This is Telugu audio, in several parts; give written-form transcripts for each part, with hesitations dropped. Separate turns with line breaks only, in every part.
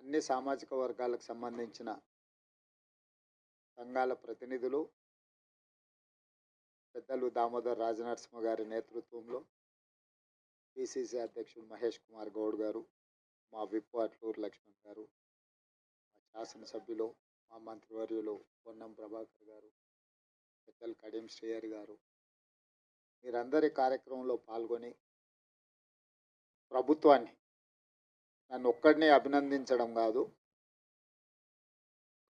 అన్ని సామాజిక వర్గాలకు సంబంధించిన సంఘాల ప్రతినిధులు పెద్దలు దామోదర్ రాజనరసింహ గారి నేతృత్వంలో పిసిసి అధ్యక్షుడు మహేష్ కుమార్ గౌడ్ గారు, మా విప్ అట్లూరు లక్ష్మణ్ గారు, మా శాసనసభ్యులు, మా మంత్రివర్యులు పొన్నం ప్రభాకర్ గారు, పెద్దలు కడియం శ్రీహరి గారు, మీరందరి కార్యక్రమంలో పాల్గొని ప్రభుత్వాన్ని నన్ను ఒక్కడినే అభినందించడం కాదు,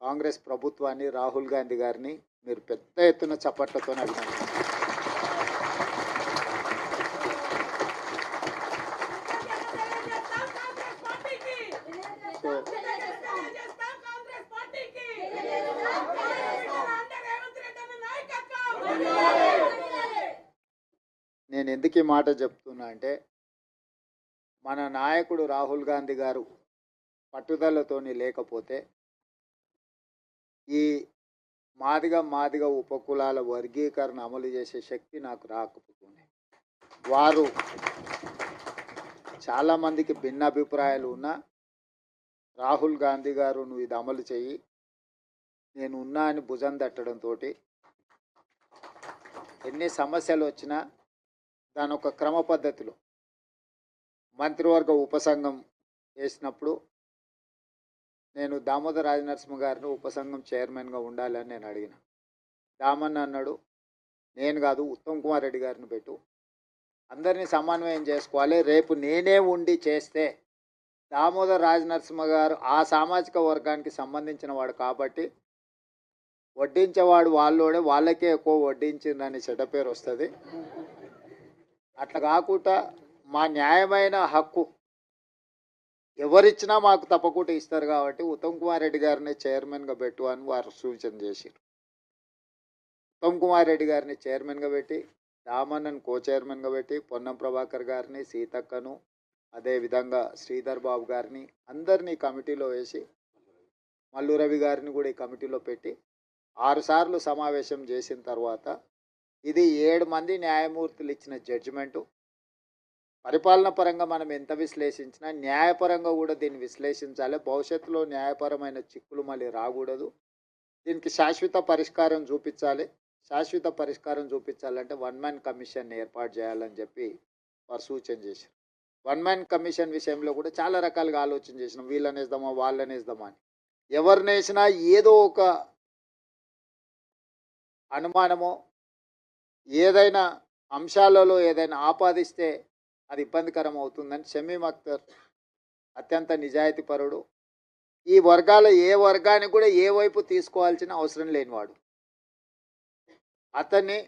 కాంగ్రెస్ ప్రభుత్వాన్ని, రాహుల్ గాంధీ గారిని మీరు పెద్ద ఎత్తున చప్పట్లతో అభినందించారు. నేను ఎందుకు ఈ మాట చెప్తున్నా అంటే, మన నాయకుడు రాహుల్ గాంధీ గారు పట్టుదలతోని లేకపోతే ఈ మాదిగ ఉపకులాల వర్గీకరణ అమలు చేసే శక్తి నాకు రాకపోతుంది. వారు చాలామందికి భిన్న అభిప్రాయాలు ఉన్నా రాహుల్ గాంధీ గారు నువ్వు ఇది అమలు చెయ్యి, నేను ఉన్నా అని భుజం తట్టడంతో ఎన్ని సమస్యలు వచ్చినా దాని ఒక క్రమ పద్ధతిలో మంత్రివర్గ ఉపసంఘం వేసినప్పుడు నేను దామోదర్ రాజనరసింహ గారిని ఉపసంఘం చైర్మన్గా ఉండాలని నేను అడిగిన. దామన్న అన్నాడు, నేను కాదు ఉత్తమ్ కుమార్ రెడ్డి గారిని పెట్టు, అందరినీ సమన్వయం చేసుకోవాలి, రేపు నేనే ఉండి చేస్తే దామోదర్ రాజనరసింహ గారు ఆ సామాజిక వర్గానికి సంబంధించిన వాడు కాబట్టి వడ్డించేవాడు వాళ్ళోడే, వాళ్ళకే ఎక్కువ వడ్డించిందని చెడ్డ పేరు వస్తుంది. అట్లా కాకుండా మా న్యాయమైన హక్కు ఎవరిచ్చినా మాకు తప్పకుండా ఇస్తారు కాబట్టి ఉత్తమ్ కుమార్ రెడ్డి గారిని చైర్మన్గా పెట్టు అని వారు సూచన చేశారు. ఉత్తమ్ కుమార్ రెడ్డి గారిని చైర్మన్గా పెట్టి, దామన్నను కో చైర్మన్గా పెట్టి, పొన్నం ప్రభాకర్ గారిని, సీతక్కను, అదేవిధంగా శ్రీధర్ బాబు గారిని అందరినీ కమిటీలో వేసి, మల్లు రవి గారిని కూడా ఈ కమిటీలో పెట్టి 6 సార్లు సమావేశం చేసిన తర్వాత ఇది 7 మంది న్యాయమూర్తులు ఇచ్చిన జడ్జిమెంటు. పరిపాలన పరంగా మనం ఎంత విశ్లేషించినా న్యాయపరంగా కూడా దీన్ని విశ్లేషించాలి. భవిష్యత్తులో న్యాయపరమైన చిక్కులు మళ్ళీ రాకూడదు. దీనికి శాశ్వత పరిష్కారం చూపించాలి. శాశ్వత పరిష్కారం చూపించాలంటే 1 మ్యాన్ కమిషన్ ఏర్పాటు చేయాలని చెప్పి వారు సూచన చేశారు. 1 మ్యాన్ కమిషన్ విషయంలో కూడా చాలా రకాలుగా ఆలోచన చేసినాం. వీళ్ళనేద్దామా వాళ్ళనేద్దామా అని. ఎవరినేసినా ఏదో ఒక అనుమానమో ఏదైనా అంశాలలో ఏదైనా ఆపాదిస్తే అది ఇబ్బందికరం అవుతుందని షమీం అఖ్తర్ అత్యంత నిజాయితీపరుడు, ఈ వర్గాల ఏ వర్గానికి కూడా ఏ వైపు తీసుకోవాల్సిన అవసరం లేనివాడు. అతన్ని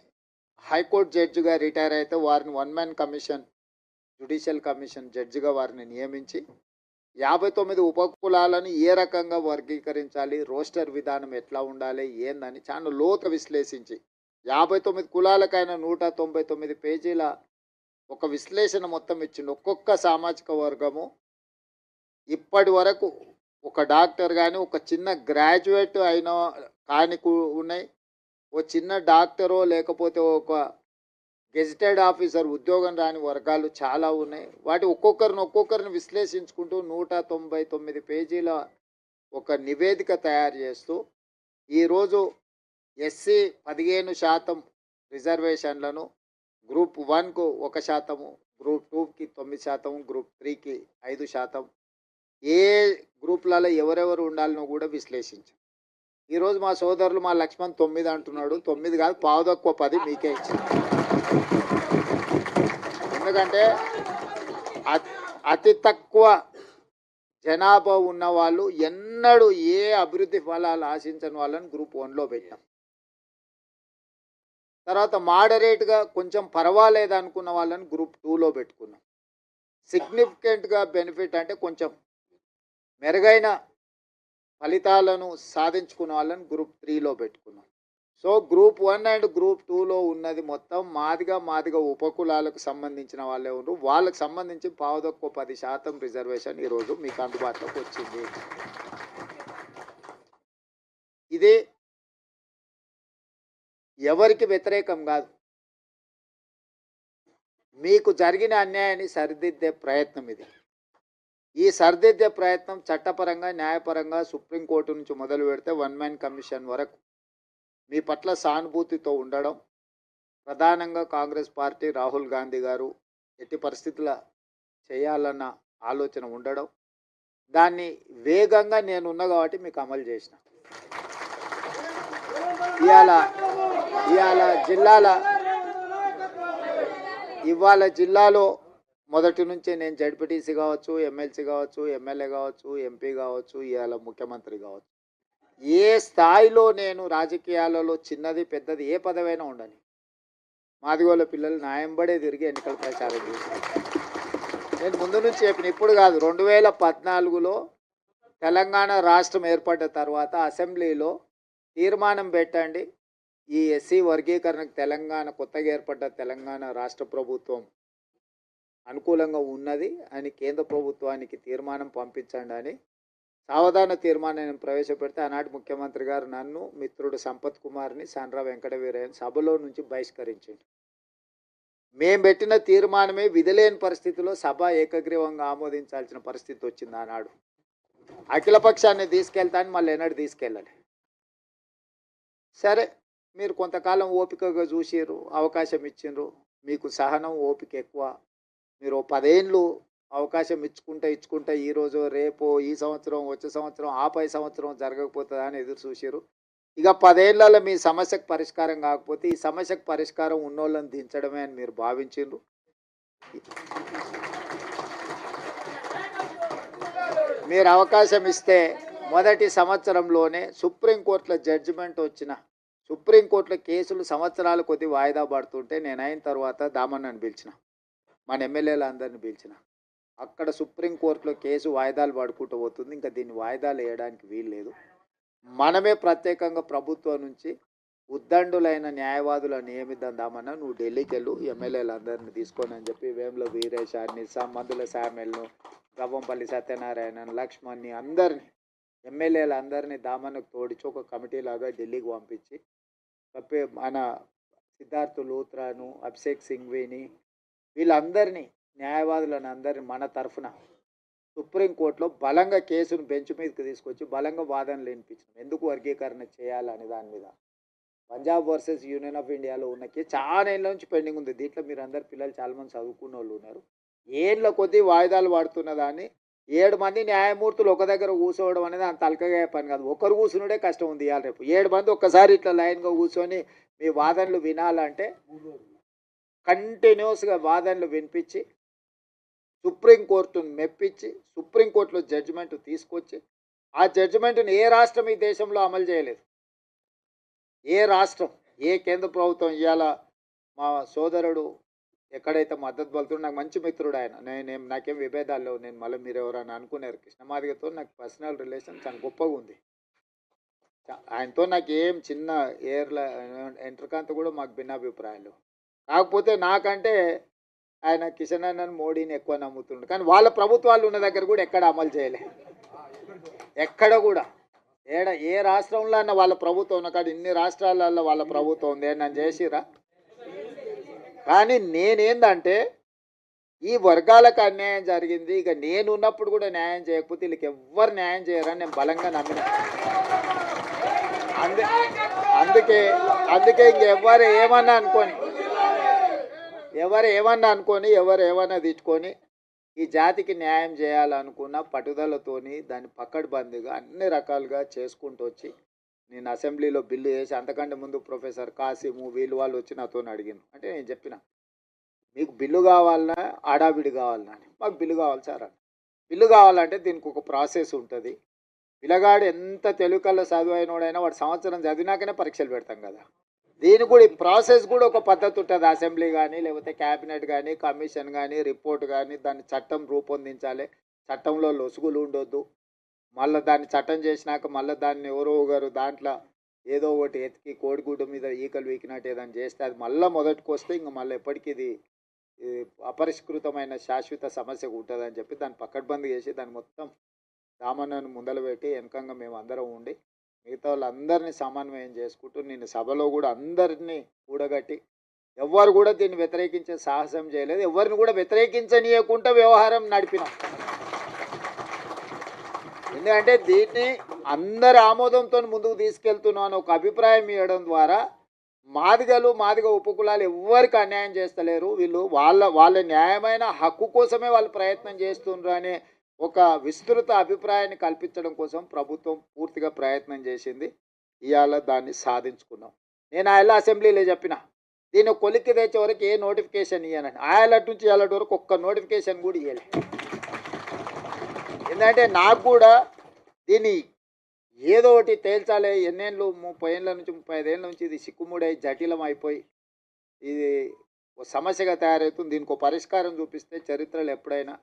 హైకోర్టు జడ్జిగా రిటైర్ అయితే వారిని 1 మ్యాన్ కమిషన్, జ్యుడిషియల్ కమిషన్ జడ్జిగా వారిని నియమించి 59 ఉపకులాలను ఏ రకంగా వర్గీకరించాలి, రోస్టర్ విధానం ఎట్లా ఉండాలి ఏందని చాలా లోతు విశ్లేషించి 59 కులాలకైనా 199 పేజీల ఒక విశ్లేషణ మొత్తం ఇచ్చిండు. ఒక్కొక్క సామాజిక వర్గము ఇప్పటి వరకు ఒక డాక్టర్ కానీ, ఒక చిన్న గ్రాడ్యుయేట్ అయిన కానీ ఉన్నాయి, ఓ చిన్న డాక్టరో లేకపోతే ఒక గెజిటెడ్ ఆఫీసర్ ఉద్యోగం రాని వర్గాలు చాలా ఉన్నాయి. వాటి ఒక్కొక్కరిని విశ్లేషించుకుంటూ 199 పేజీల ఒక నివేదిక తయారు చేస్తూ ఈరోజు ఎస్సీ 15% రిజర్వేషన్లను గ్రూప్ 1కు 1%, గ్రూప్ 2కి 9%, గ్రూప్ 3కి 5%, ఏ గ్రూపులలో ఎవరెవరు ఉండాలనో కూడా విశ్లేషించాం. ఈరోజు మా సోదరులు మా లక్ష్మణ్ 9 అంటున్నాడు. 9 కాదు, పావు తక్కువ 10 మీకే ఇచ్చింది. ఎందుకంటే అతి తక్కువ జనాభా ఉన్న వాళ్ళు ఎన్నడూ ఏ అభివృద్ధి ఫలాలు ఆశించని వాళ్ళని గ్రూప్ 1లో పెట్టాం. తర్వాత మోడరేట్గా కొంచెం పర్వాలేదు అనుకున్న వాళ్ళని గ్రూప్ 2లో పెట్టుకున్నాం. సిగ్నిఫికెంట్గా బెనిఫిట్ అంటే కొంచెం మెరుగైన ఫలితాలను సాధించుకున్న వాళ్ళని గ్రూప్ 3లో పెట్టుకున్నాం. సో గ్రూప్ 1 అండ్ గ్రూప్ 2లో ఉన్నది మొత్తం మాదిగ ఉపకులాలకు సంబంధించిన వాళ్ళే ఉన్నారు. వాళ్ళకి సంబంధించి పావు తక్కువ 10% రిజర్వేషన్ ఈరోజు మీకు అందుబాటులోకి వచ్చింది. ఇది ఎవరికి వ్యతిరేకం కాదు, మీకు జరిగిన అన్యాయాన్ని సరిదిద్దే ప్రయత్నం ఇది. ఈ సరిదిద్దే ప్రయత్నం చట్టపరంగా న్యాయపరంగా సుప్రీంకోర్టు నుంచి మొదలు పెడితే వన్ మ్యాన్ కమిషన్ వరకు మీ పట్ల సానుభూతితో ఉండడం, ప్రధానంగా కాంగ్రెస్ పార్టీ రాహుల్ గాంధీ గారు ఎట్టి పరిస్థితుల చేయాలన్న ఆలోచన ఉండడం, దాన్ని వేగంగా నేనున్నా కాబట్టి మీకు అమలు చేసిన. ఇవాళ జిల్లాలో మొదటి నుంచే నేను జడ్పీటీసీ కావచ్చు, ఎమ్మెల్సీ కావచ్చు, ఎమ్మెల్యే కావచ్చు, ఎంపీ కావచ్చు, ఇవాళ ముఖ్యమంత్రి కావచ్చు, ఏ స్థాయిలో నేను రాజకీయాలలో చిన్నది పెద్దది ఏ పదవైనా ఉండని మాదిగోళ్ళ పిల్లలు న్యాయంబడే తిరిగి ఎన్నికల ప్రచారం చేశాను. నేను ముందు నుంచి చెప్పిన, ఇప్పుడు కాదు, 2014లో తెలంగాణ రాష్ట్రం ఏర్పడ్డ తర్వాత అసెంబ్లీలో తీర్మానం పెట్టండి, ఈ ఎస్సీ వర్గీకరణకు తెలంగాణ కొత్తగా ఏర్పడ్డ తెలంగాణ రాష్ట్ర ప్రభుత్వం అనుకూలంగా ఉన్నది అని కేంద్ర ప్రభుత్వానికి తీర్మానం పంపించండి అని సావధాన తీర్మానాన్ని ప్రవేశపెడితే ఆనాటి ముఖ్యమంత్రి గారు నన్ను, మిత్రుడు సంపత్ కుమార్ని, సాండ్రా వెంకటవీరయ్యని సభలో నుంచి బహిష్కరించాడు. మేము పెట్టిన తీర్మానమే విధిలేని పరిస్థితిలో సభ ఏకగ్రీవంగా ఆమోదించాల్సిన పరిస్థితి వచ్చింది ఆనాడు. అఖిలపక్షాన్ని తీసుకెళ్తాను, మళ్ళీ ఎన్నడూ తీసుకెళ్ళాలి. సరే, మీరు కొంతకాలం ఓపికగా చూసిర్రు, అవకాశం ఇచ్చిండ్రు, మీకు సహనం ఓపిక ఎక్కువ. మీరు 10 ఏళ్ళు అవకాశం ఇచ్చుకుంటా ఈరోజు రేపు ఈ సంవత్సరం వచ్చే సంవత్సరం ఆపై సంవత్సరం జరగకపోతుందా అని ఎదురు చూసిర్రు. ఇక 10 ఏళ్లలో మీ సమస్యకు పరిష్కారం కాకపోతే ఈ సమస్యకు పరిష్కారం ఉన్నోళ్ళని దించడమే అని మీరు భావించిండ్రు. మీరు అవకాశం ఇస్తే మొదటి సంవత్సరంలోనే సుప్రీంకోర్టులో జడ్జిమెంట్ వచ్చిన, సుప్రీంకోర్టులో కేసులు సంవత్సరాల కొద్ది వాయిదా పడుతుంటే నేను అయిన తర్వాత దామన్నని పిలిచిన, మన ఎమ్మెల్యేలు అందరిని పిలిచిన. అక్కడ సుప్రీంకోర్టులో కేసు వాయిదాలు పడుకుంటూ పోతుంది, ఇంకా దీన్ని వాయిదాలు వేయడానికి వీలు లేదు, మనమే ప్రత్యేకంగా ప్రభుత్వం నుంచి ఉద్దండులైన న్యాయవాదులను నియమిద్దామన్నా, నువ్వు ఢిల్లీకి వెళ్ళు, ఎమ్మెల్యేలు అందరిని తీసుకొని అని చెప్పి వేముల వీరేశాన్ని, మందుల శామ్యుల్ను, గవ్వంపల్లి సత్యనారాయణ, లక్ష్మణ్ని, అందరినీ ఎమ్మెల్యేలు అందరినీ దామన్నకు తోడిచి ఒక కమిటీ లాగా ఢిల్లీకి పంపించి మన సిద్ధార్థ్ లూత్రాను, అభిషేక్ సింఘ్వీని, వీళ్ళందరినీ న్యాయవాదులను అందరినీ మన తరఫున సుప్రీంకోర్టులో బలంగా కేసును బెంచ్ మీదకి తీసుకొచ్చి బలంగా వాదనలు వినిపించాం. ఎందుకు వర్గీకరణ చేయాలని దాని మీద. పంజాబ్ వర్సెస్ యూనియన్ ఆఫ్ ఇండియాలో ఉన్న కేసు చాలా ఏళ్ళ నుంచి పెండింగ్ ఉంది. దీంట్లో మీరు అందరు పిల్లలు చాలామంది చదువుకున్న వాళ్ళు ఉన్నారు. ఏళ్ళ కొద్దీ వాయిదాలు పడుతున్న దాన్ని 7 మంది న్యాయమూర్తులు ఒక దగ్గర కూర్చోవడం అనేది అంత అల్కగా పని కాదు. ఒకరు కూర్చునుడే కష్టం ఉంది. ఇవాళ రేపు 7 మంది ఒక్కసారి ఇట్లా లైన్గా కూర్చొని మీ వాదనలు వినాలంటే కంటిన్యూస్గా వాదనలు వినిపించి సుప్రీంకోర్టును మెప్పించి సుప్రీంకోర్టులో జడ్జిమెంట్ తీసుకొచ్చి ఆ జడ్జిమెంట్ని ఏ రాష్ట్రం ఈ దేశంలో అమలు చేయలేదు. ఏ రాష్ట్రం, ఏ కేంద్ర ప్రభుత్వం. ఇవాళ మా సోదరుడు ఎక్కడైతే మద్దతు పలుతుందో, నాకు మంచి మిత్రుడు ఆయన, నాకేం విభేదాలు లేవు. నేను మళ్ళీ మీరు ఎవరైనా అనుకున్నారు, కృష్ణమాదిగతో నాకు పర్సనల్ రిలేషన్ చాలా గొప్పగా ఉంది. ఆయనతో నాకు ఏం చిన్న ఎంట్రకాంత కూడా మాకు భిన్నాభిప్రాయాలు. కాకపోతే నాకంటే ఆయన కిషన్ అన్నను, మోడీని ఎక్కువ నమ్ముతుండు. కానీ వాళ్ళ ప్రభుత్వాలు ఉన్న దగ్గర కూడా ఎక్కడ అమలు చేయలే. ఎక్కడ కూడా ఏ రాష్ట్రంలో అన్న వాళ్ళ ప్రభుత్వం ఉన్న కాదు, ఇన్ని రాష్ట్రాలలో వాళ్ళ ప్రభుత్వం ఉంది, నన్ను చేసిరా. కానీ నేనేందంటే ఈ వర్గాలకు అన్యాయం జరిగింది, ఇక నేను ఉన్నప్పుడు కూడా న్యాయం చేయకపోతే వీళ్ళకి ఎవ్వరు న్యాయం చేయరని నేను బలంగా నమ్మిన. అందుకే ఇంకెవ్వరు ఏమన్నా అనుకొని ఎవరు ఏమన్నా తిట్టుకొని ఈ జాతికి న్యాయం చేయాలనుకున్న పట్టుదలతోని దాన్ని పక్కడబందిగా అన్ని రకాలుగా చేసుకుంటూ వచ్చి నేను అసెంబ్లీలో బిల్లు చేసి, అంతకంటే ముందు ప్రొఫెసర్ కాసిము వాళ్ళు వచ్చి నాతో అడిగాను. అంటే నేను చెప్పిన, మీకు బిల్లు కావాలన్నా ఆడావిడి కావాలన్నా అని. మాకు బిల్లు కావాలి సార్ అని. బిల్లు కావాలంటే దీనికి ఒక ప్రాసెస్ ఉంటుంది. పిల్లగాడు ఎంత తెలుగుకల్లో చదువైనోడైనా వాడు సంవత్సరం చదివినాకనే పరీక్షలు పెడతాం కదా. దీనికి కూడా ఈ ప్రాసెస్ కూడా ఒక పద్ధతి ఉంటుంది. అసెంబ్లీ కానీ లేకపోతే క్యాబినెట్ కానీ కమిషన్ కానీ రిపోర్ట్ కానీ దాన్ని చట్టం రూపొందించాలి. చట్టంలో లొసుగులు ఉండొద్దు. మళ్ళీ దాన్ని చట్టం చేసినాక మళ్ళీ దాన్ని ఎవరో ఒకరు దాంట్లో ఏదో ఒకటి ఎతికి కోడిగుడ్డు మీద ఈకలు వీకినట్టు ఏదైనా చేస్తే అది మళ్ళీ మొదటికి వస్తే ఇంక మళ్ళీ ఎప్పటికీ ఇది అపరిష్కృతమైన శాశ్వత సమస్య ఉంటుందని చెప్పి దాన్ని పక్కడ్బందీ చేసి దాన్ని మొత్తం దామన్నను ముందలు పెట్టి వెనకంగా మేము అందరం ఉండి మిగతా వాళ్ళందరినీ సమన్వయం చేసుకుంటూ నేను సభలో కూడా అందరినీ కూడగట్టి ఎవ్వరు కూడా దీన్ని వ్యతిరేకించే సాహసం చేయలేదు. ఎవరిని కూడా వ్యతిరేకించనీయకుండా వ్యవహారం నడిపినాం. ఎందుకంటే దీన్ని అందరి ఆమోదంతో ముందుకు తీసుకెళ్తున్నాను ఒక అభిప్రాయం ఇవ్వడం ద్వారా మాదిగ ఉపకులాలు ఎవ్వరికి అన్యాయం చేస్తలేరు, వీళ్ళు వాళ్ళ న్యాయమైన హక్కు కోసమే వాళ్ళు ప్రయత్నం చేస్తున్నారు అనే ఒక విస్తృత అభిప్రాయాన్ని కల్పించడం కోసం ప్రభుత్వం పూర్తిగా ప్రయత్నం చేసింది. ఇవాళ దాన్ని సాధించుకున్నాం. నేను ఆయన అసెంబ్లీలో చెప్పిన దీన్ని కొలిక్కి తెచ్చే వరకు ఏ నోటిఫికేషన్ ఇవ్వనండి. ఆయన నుంచి ఇవాళ వరకు ఒక్క నోటిఫికేషన్ కూడా ఇవ్వలే. ఎందుకంటే నాకు కూడా దీన్ని ఏదో ఒకటి తేల్చాలి. ఎన్నేళ్ళు 30 ఏళ్ళ నుంచి 35 ఏళ్ళ నుంచి ఇది సిక్కుముడై జటిలం అయిపోయి ఇది ఒక సమస్యగా తయారవుతుంది. దీనికి ఒక పరిష్కారం చూపిస్తే చరిత్రలో ఎప్పుడైనా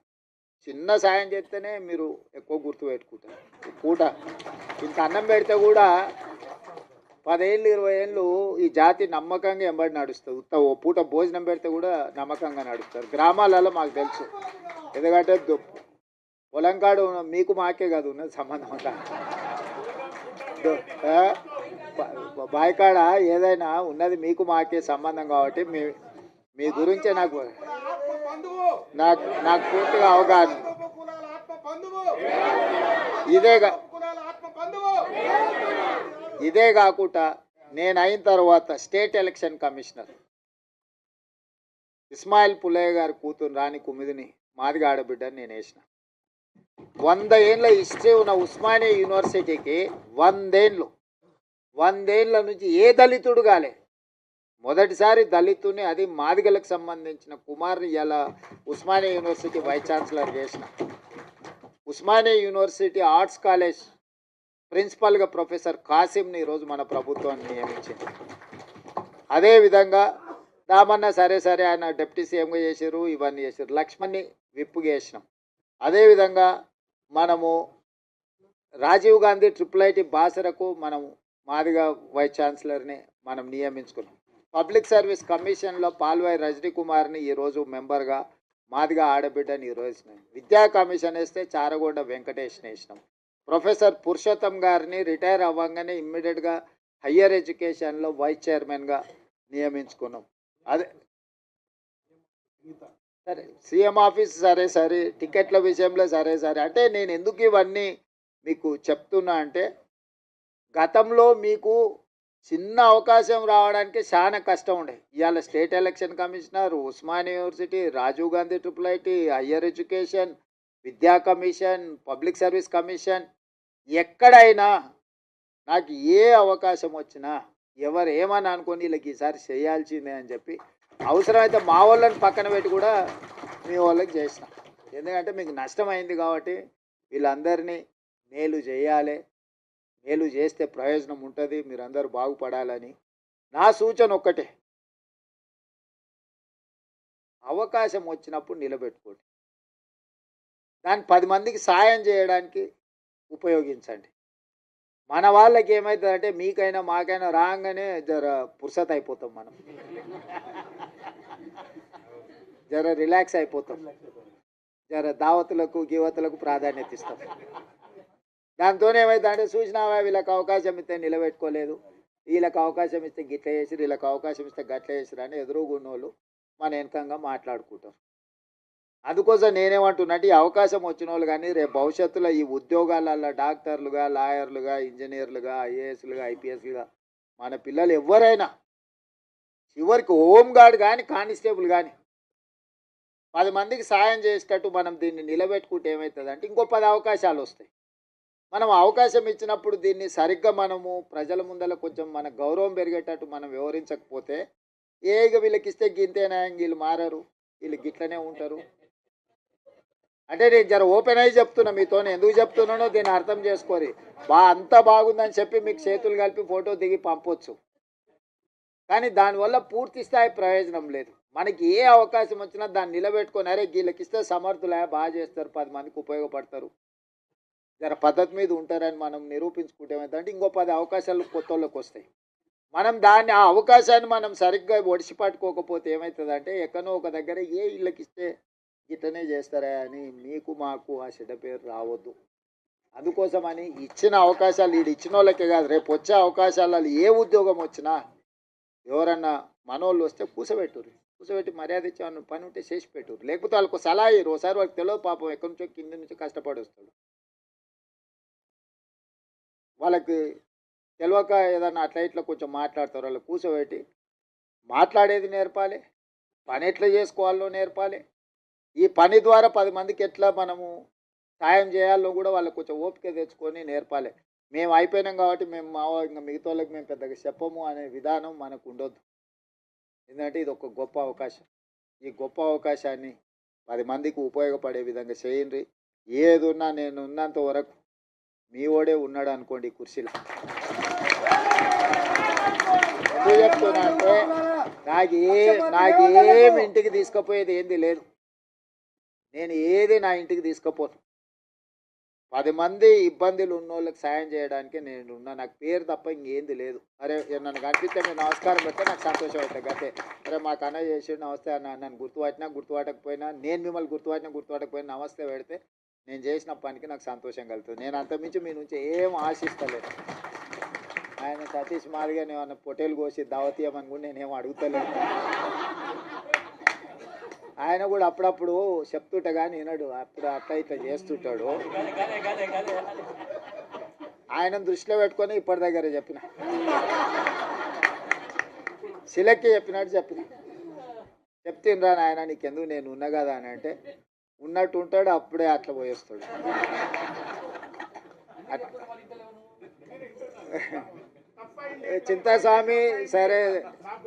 చిన్న సాయం చేస్తేనే మీరు ఎక్కువ గుర్తుపెట్టుకుంటారు. పూట ఇంత అన్నం పెడితే కూడా 10 ఏళ్ళు 20 ఏళ్ళు ఈ జాతి నమ్మకంగా ఎంబడి నడుస్తుంది. ఓ పూట భోజనం పెడితే కూడా నమ్మకంగా నడుస్తారు. గ్రామాలలో మాకు తెలుసు. ఎందుకంటే పొలంకాడు మీకు మాకే కాదు ఉన్నది సంబంధం అంతా. బాయికాడ ఏదైనా ఉన్నది మీకు మాకే సంబంధం కాబట్టి మీ గురించే నాకు పూర్తిగా అవగాహన. ఇదే కాకుండా నేను అయిన తర్వాత state election commissioner Ismail Pullaiah గారి కూతురు రాణి కుమిదిని మాదిగ ఆడబిడ్డని నేను వేసిన. 100 ఏళ్ళ హిస్టరీ ఉన్న ఉస్మానియా యూనివర్సిటీకి 100 ఏళ్ళ నుంచి ఏ దళితుడు కాలే. మొదటిసారి దళితుని, అది మాదిగలకు సంబంధించిన కుమార్ని ఇలా ఉస్మానియా యూనివర్సిటీ వైస్ ఛాన్సలర్ చేసిన. ఉస్మానియా యూనివర్సిటీ ఆర్ట్స్ కాలేజ్ ప్రిన్సిపల్గా ప్రొఫెసర్ కాసిమ్ని ఈరోజు మన ప్రభుత్వాన్ని నియమించింది. అదేవిధంగా దామన్న సరే ఆయన డిప్యూటీ సీఎంగా చేశారు, ఇవన్నీ చేశారు. లక్ష్మణ్ని విప్పుగా చేసినాం. అదేవిధంగా మనము రాజీవ్ గాంధీ IIIT బాసరకు మనము మాదిగా వైస్ ఛాన్సలర్ని మనం నియమించుకున్నాం. పబ్లిక్ సర్వీస్ కమిషన్లో పాల్వాయి రజనీ కుమార్ని ఈరోజు మెంబర్గా మాదిగా ఆడబిడ్డని ఈరోజు విద్యా కమిషన్ వేస్తే చారగొండ వెంకటేష్ని వేసినాం. ప్రొఫెసర్ పురుషోత్తం గారిని రిటైర్ అవ్వగానే ఇమ్మీడియట్గా హయ్యర్ ఎడ్యుకేషన్లో వైస్ చైర్మన్గా నియమించుకున్నాం. అదే సరే సీఎం ఆఫీస్ సరే టికెట్ల విషయంలో సరే అంటే నేను ఎందుకు ఇవన్నీ మీకు చెప్తున్నా అంటే గతంలో మీకు చిన్న అవకాశం రావడానికి చాలా కష్టం ఉండే. ఇవాళ state election commissioner, Osmania university, Rajiv Gandhi IIIT, higher education, విద్యా కమిషన్, పబ్లిక్ సర్వీస్ కమిషన్, ఎక్కడైనా నాకు ఏ అవకాశం వచ్చినా ఎవరు ఏమని అనుకోని వీళ్ళకి ఈసారి చేయాల్సిందే అని చెప్పి అవసరమైతే మా వాళ్ళని పక్కన పెట్టి కూడా మీ వాళ్ళకి చేసిన. ఎందుకంటే మీకు నష్టమైంది కాబట్టి వీళ్ళందరినీ మేలు చేయాలి, మేలు చేస్తే ప్రయోజనం ఉంటుంది, మీరందరూ బాగుపడాలని నా సూచన ఒక్కటే, అవకాశం వచ్చినప్పుడు నిలబెట్టుకోండి, దాన్ని 10 మందికి సాయం చేయడానికి ఉపయోగించండి. మన వాళ్ళకి ఏమవుతుందంటే మీకైనా మాకైనా రాగానే జర పుర్సత్ అయిపోతాం, మనం జర రిలాక్స్ అయిపోతాం, జర దావతులకు గీవతులకు ప్రాధాన్యత ఇస్తాం. దాంతో ఏమవుతుందంటే చూసినావా వీళ్ళకి అవకాశం ఇస్తే నిలబెట్టుకోలేదు, వీళ్ళకి అవకాశం ఇస్తే గిట్ల చేసిరు, వీళ్ళకి అవకాశం ఇస్తే గట్ల చేసిరు అని ఎదురుగున్నోళ్ళు మన వెనకంగా మాట్లాడుకుంటారు. అందుకోసం నేనేమంటున్నట్టు ఈ అవకాశం వచ్చిన వాళ్ళు కానీ రేపు భవిష్యత్తులో ఈ ఉద్యోగాలలో డాక్టర్లుగా, లాయర్లుగా, ఇంజనీర్లుగా, IASలుగా, IPSలుగా మన పిల్లలు ఎవరైనా చివరికి హోంగార్డ్ కానీ కానిస్టేబుల్ కానీ 10 మందికి సాయం చేసేటట్టు మనం దీన్ని నిలబెట్టుకుంటే ఏమవుతుందంటే ఇంకో 10 అవకాశాలు వస్తాయి. మనం అవకాశం ఇచ్చినప్పుడు దీన్ని సరిగ్గా మనము ప్రజల ముందర కొంచెం మన గౌరవం పెరిగేటట్టు మనం వివరించకపోతే ఇక వీళ్ళకి ఇస్తే గింతేనా, వీళ్ళు మారరు, వీళ్ళు గిట్లనే ఉంటారు అంటే నేను జర ఓపెన్ అయ్యి చెప్తున్నా మీతో. ఎందుకు చెప్తున్నానో దీన్ని అర్థం చేసుకోరి. అంతా బాగుందని చెప్పి మీకు చేతులు కలిపి ఫోటో దిగి పంపొచ్చు, కానీ దానివల్ల పూర్తి స్థాయి ప్రయోజనం లేదు. మనకి ఏ అవకాశం వచ్చినా దాన్ని నిలబెట్టుకొని అరే వీళ్ళకి ఇస్తే సమర్థులే, బాగా చేస్తారు, 10 మందికి ఉపయోగపడతారు, జర పద్ధతి మీద ఉంటారని మనం నిరూపించుకుంటే ఏమైందంటే ఇంకో 10 అవకాశాలు కొత్త వాళ్ళకి వస్తాయి. మనం ఆ అవకాశాన్ని మనం సరిగ్గా ఒడిసి పట్టుకోకపోతే ఏమవుతుందంటే ఎక్కడో ఒక దగ్గర వీళ్ళకి ఇస్తే ఇట్లనే చేస్తారా అని మీకు మాకు ఆ చెడ్డ పేరు రావద్దు. అందుకోసమని ఇచ్చిన అవకాశాలు వీడు ఇచ్చిన వాళ్ళకే కాదు, రేపు వచ్చే అవకాశాలలో ఏ ఉద్యోగం వచ్చినా ఎవరన్నా మనోళ్ళు వస్తే కూసబెట్టి మర్యాద ఇచ్చి పని ఉంటే చేసి పెట్టురు, లేకపోతే వాళ్ళకు సలహా ఇయ్యరు. ఒకసారి వాళ్ళకి తెలియదు పాపం, ఎక్కడి నుంచో కింద నుంచి కష్టపడి వస్తాడు. వాళ్ళకి తెలియక ఏదన్నా అట్లా ఇట్లా కొంచెం మాట్లాడతారు, వాళ్ళు కూర్చోబెట్టి మాట్లాడేది నేర్పాలి, పని ఎట్లా చేసుకోవాలో నేర్పాలి, ఈ పని ద్వారా 10 మందికి ఎట్లా మనము సాయం చేయాలో కూడా వాళ్ళకి కొంచెం ఓపిక తెచ్చుకొని నేర్పాలి. మేము అయిపోయినాం కాబట్టి మేము ఇంకా మిగతా వాళ్ళకి మేము పెద్దగా చెప్పము అనే విధానం మనకు ఉండొద్దు. ఎందుకంటే ఇది ఒక గొప్ప అవకాశం. ఈ గొప్ప అవకాశాన్ని 10 మందికి ఉపయోగపడే విధంగా చేయండి. ఏదున్నా నేను ఉన్నంత వరకు మీ ఓడే ఉన్నాడు అనుకోండి కుర్చీలో. ఎందుకు చెప్తున్నా అంటే నాకేం ఇంటికి తీసుకుపోయేది ఏంది లేదు. నేను ఏది నా ఇంటికి తీసుకుపోను. 10 మంది ఇబ్బందులు ఉన్నోళ్ళకి సాయం చేయడానికి నేను ఉన్నా. నాకు పేరు తప్ప ఇంకేంది లేదు. అరే నన్ను కనిపిస్తే మీరు నమస్కారం పెడితే నాకు సంతోషం అవుతుంది అంతే. అరే మాకు అన్న చేసి నమస్తే అన్న, నన్ను గుర్తుపట్టినా గుర్తుపట్టకపోయినా, నేను మిమ్మల్ని గుర్తుపట్టకపోయినా నమస్తే పెడితే నేను చేసిన పనికి నాకు సంతోషం కలుగుతుంది. నేను అంతమించి మీ నుంచి ఏం ఆశిస్తలేదు. ఆయన సతీష్ మాదిగా నేను పొట్టేలు కోసి దావతీయమని కూడా నేనేం అడుగుతలేదు. ఆయన కూడా అప్పుడప్పుడు చెప్తుంటా కానీ వినడు, అప్పుడు అట్లా ఇట్లా చేస్తుంటాడు. ఆయన దృష్టిలో పెట్టుకొని ఇప్పటి దగ్గర చెప్పిన, శిలక్కి చెప్పినట్టు చెప్తినరా నాయన నీకెందుకు నేను ఉన్నా కదా అని అంటే ఉన్నట్టు ఉంటాడు, అప్పుడే అట్లా పోయేస్తాడు. చింతాస్వామి సరే,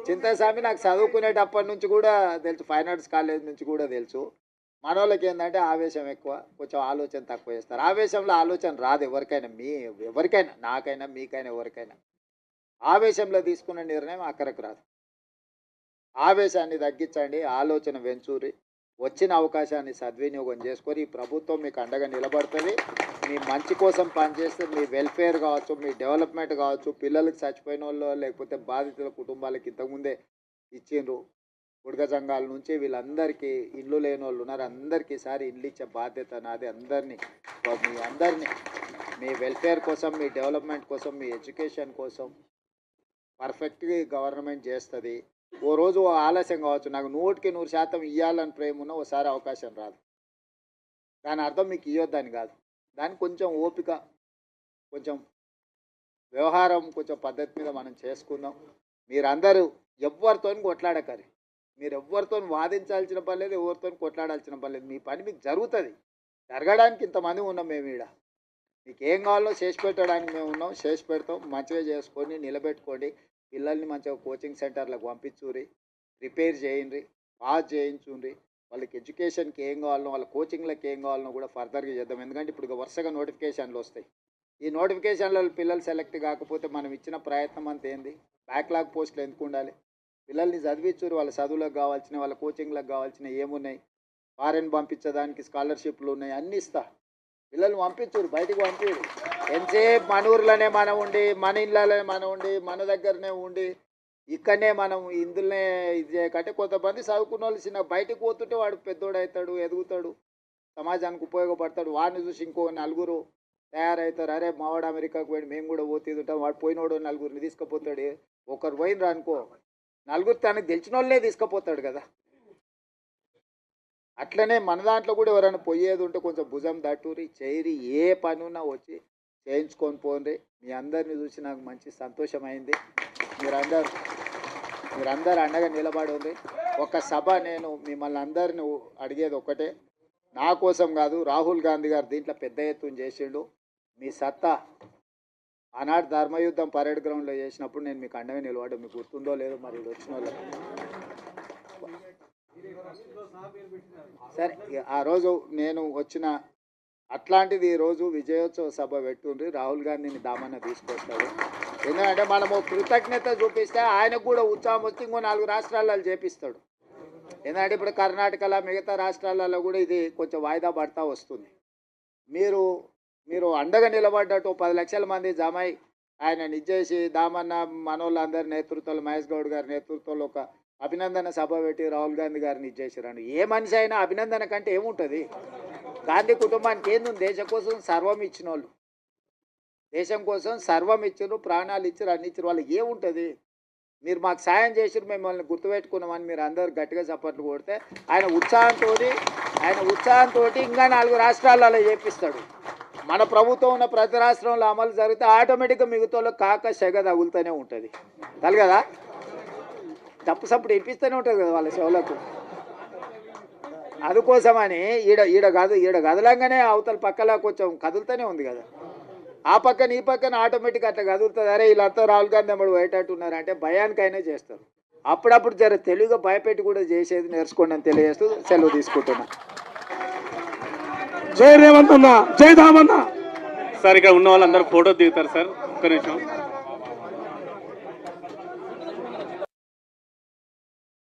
చింతాస్వామి నాకు చదువుకునేటప్పటి నుంచి కూడా తెలుసు, ఫైన్ ఆర్ట్స్ కాలేజ్ నుంచి కూడా తెలుసు. మనోళ్ళకి ఏంటంటే ఆవేశం ఎక్కువ, కొంచెం ఆలోచన తక్కువ చేస్తారు. ఆవేశంలో ఆలోచన రాదు ఎవరికైనా, ఎవరికైనా, నాకైనా మీకైనా ఎవరికైనా. ఆవేశంలో తీసుకున్న నిర్ణయం అక్కడికి రాదు. ఆవేశాన్ని తగ్గించండి, ఆలోచన వెంచూరి, వచ్చిన అవకాశాన్ని సద్వినియోగం చేసుకొని ఈ ప్రభుత్వం మీకు అండగా నిలబడుతుంది. మీ మంచి కోసం పనిచేస్తే మీ వెల్ఫేర్ కావచ్చు, మీ డెవలప్మెంట్ కావచ్చు, పిల్లలకి చచ్చిపోయిన వాళ్ళు లేకపోతే బాధితుల కుటుంబాలకి ఇంతకుముందే ఇచ్చిండ్రు, బుడగ సంఘాల నుంచి వీళ్ళందరికీ ఇల్లు లేని వాళ్ళు ఉన్నారు, అందరికీ ఈసారి ఇల్లు ఇచ్చే బాధ్యత నాది. మీ అందరినీ మీ వెల్ఫేర్ కోసం, మీ డెవలప్మెంట్ కోసం, మీ ఎడ్యుకేషన్ కోసం పర్ఫెక్ట్గా గవర్నమెంట్ చేస్తుంది. ఓ రోజు ఆలస్యం కావచ్చు, నాకు 100% ఇవ్వాలని ప్రేమ ఉన్న ఓసారి అవకాశం రాదు. దాని అర్థం మీకు ఇవ్వద్దని కాదు, దానికి కొంచెం ఓపిక, కొంచెం వ్యవహారం, కొంచెం పద్ధతి మీద మనం చేసుకుందాం. మీరందరూ ఎవరితో కొట్లాడకరి, మీరు ఎవరితో వాదించాల్సిన పని లేదు, ఎవరితో కొట్లాడాల్సిన పని లేదు. మీ పని మీకు జరుగుతుంది. జరగడానికి ఇంతమంది ఉన్నాం మేము ఈడ. మీకు ఏం కావాలో చేసి పెట్టడానికి మేము ఉన్నాం, చేసి పెడతాం. మంచిగా చేసుకొని నిలబెట్టుకోండి. పిల్లల్ని మంచిగా కోచింగ్ సెంటర్లకు పంపించుర్రి, ప్రిపేర్ చేయండి, పాస్ చేయించుండ్రి. వాళ్ళకి ఎడ్యుకేషన్కి ఏం కావాలనో, వాళ్ళ కోచింగ్లకు ఏం కావాలనో కూడా ఫర్దర్గా చేద్దాం. ఎందుకంటే ఇప్పుడు వరుసగా నోటిఫికేషన్లు వస్తాయి. ఈ నోటిఫికేషన్లో పిల్లలు సెలెక్ట్ కాకపోతే మనం ఇచ్చిన ప్రయత్నం అంత ఏంది? బ్యాక్లాగ్ పోస్టులు ఎందుకు ఉండాలి? పిల్లల్ని చదివించుర్రు, వాళ్ళ చదువులకు కావాల్సిన, వాళ్ళ కోచింగ్లకు కావాల్సిన ఏమున్నాయి, ఫారెన్ పంపించడానికి స్కాలర్షిప్లు ఉన్నాయి, అన్నీ ఇస్తా. పిల్లల్ని పంపించుర్రు, బయటికి పంపించరు. ఎంతసేపు మన ఊర్లోనే మనం ఉండి, మన ఇళ్ళలోనే మనం ఉండి, మన దగ్గరనే ఉండి, ఇక్కడనే మనం ఇందులోనే ఇది చేయకంటే, కొంతమంది చదువుకున్న వాళ్ళు చిన్న బయటకు పోతుంటే వాడు పెద్దోడు అవుతాడు, ఎదుగుతాడు, సమాజానికి ఉపయోగపడతాడు. వాడిని చూసి ఇంకో నలుగురు తయారవుతారు. అరే మావాడు అమెరికాకు పోయి మేము కూడా పోతుంటాం, వాడు పోయినోడు నలుగురిని తీసుకుపోతాడు. ఒకరు పోయినరా అనుకో, నలుగురు తనకు తెలిసిన వాళ్ళే తీసుకుపోతాడు కదా. అట్లనే మన దాంట్లో కూడా ఎవరైనా పోయేది ఉంటే కొంచెం భుజం దట్టూరి చేయరి, ఏ పని ఉన్నా వచ్చి చేయించుకొని పోండి. మీ అందరిని చూసి నాకు మంచి సంతోషమైంది. మీరందరూ అండగా నిలబడి ఉంది. ఒక సభ నేను మిమ్మల్ని అందరిని అడిగేది ఒక్కటే, నా కోసం కాదు, రాహుల్ గాంధీ గారు దీంట్లో పెద్ద ఎత్తున చేసిండు. మీ సత్తా ఆనాడు ధర్మయుద్ధం పరేడ్ గ్రౌండ్లో చేసినప్పుడు నేను మీకు అండగా నిలబడ్డా. మీకు గుర్తుందో లేదో మరి ఇది వచ్చిన వాళ్ళకి. సరే, ఆ రోజు నేను వచ్చిన అట్లాంటిది ఈరోజు విజయోత్సవ సభ పెట్టుండ్రి. రాహుల్ గాంధీని దామన్న తీసుకొస్తాడు. ఎందుకంటే మనము కృతజ్ఞత చూపిస్తే ఆయనకు కూడా ఉత్సాహం వచ్చి ఇంకో 4 రాష్ట్రాలలో చేపిస్తాడు. ఎందుకంటే ఇప్పుడు కర్ణాటకలో, మిగతా రాష్ట్రాలలో కూడా ఇది కొంచెం వాయిదా పడతా వస్తుంది. మీరు అండగా నిలబడ్డట్టు 10 లక్షల మంది జమై ఆయన నిజేసి దామన్న మనోళ్ళందరి నేతృత్వంలో, మహేష్ గౌడ్ గారి నేతృత్వంలో ఒక అభినందన సభ పెట్టి రాహుల్ గాంధీ గారిని ఇచ్చేసారండి. ఏ మనిషి అయినా అభినందన కంటే ఏముంటుంది? గాంధీ కుటుంబానికి ఏంది? దేశం కోసం సర్వం ఇచ్చిన వాళ్ళు, దేశం కోసం సర్వం ఇచ్చారు, ప్రాణాలు ఇచ్చారు, అన్ని ఇచ్చారు. వాళ్ళకి ఏముంటుంది? మీరు మాకు సాయం చేసి మిమ్మల్ని గుర్తుపెట్టుకున్నామని మీరు అందరూ గట్టిగా చప్పట్లు కొడితే ఆయన ఉత్సాహంతో ఇంకా 4 రాష్ట్రాలలో చేపిస్తాడు. మన ప్రభుత్వం ఉన్న ప్రతి రాష్ట్రంలో అమలు జరిగితే ఆటోమేటిక్గా మిగతా కాక సెగ తగులుతూనే ఉంటుంది తలగదా తప్పు సప్పుడు ఇప్పిస్తూనే ఉంటుంది కదా వాళ్ళ చెవులకు. అందుకోసమని ఈడ కదలంగానే అవతల పక్కలా కొంచెం కదులుతూనే ఉంది కదా, ఆ పక్కన ఈ పక్కన ఆటోమేటిక్ అట్లా కదులుతుంది. అరే వీళ్ళంతా రాహుల్ గాంధీ అమ్మడు పోయేటట్టు ఉన్నారంటే భయానికైనా చేస్తారు. అప్పుడప్పుడు జర తెలుగుగా భయపెట్టి కూడా చేసేది నేర్చుకోండి అని తెలియజేస్తూ సెలవు తీసుకుంటున్నా.
జై రేవంత్ అన్న, జై దామన్న.
సార్ ఇక్కడ ఉన్న వాళ్ళందరూ ఫోటో దిగుతారు సార్, ఒక్క నిమిషం.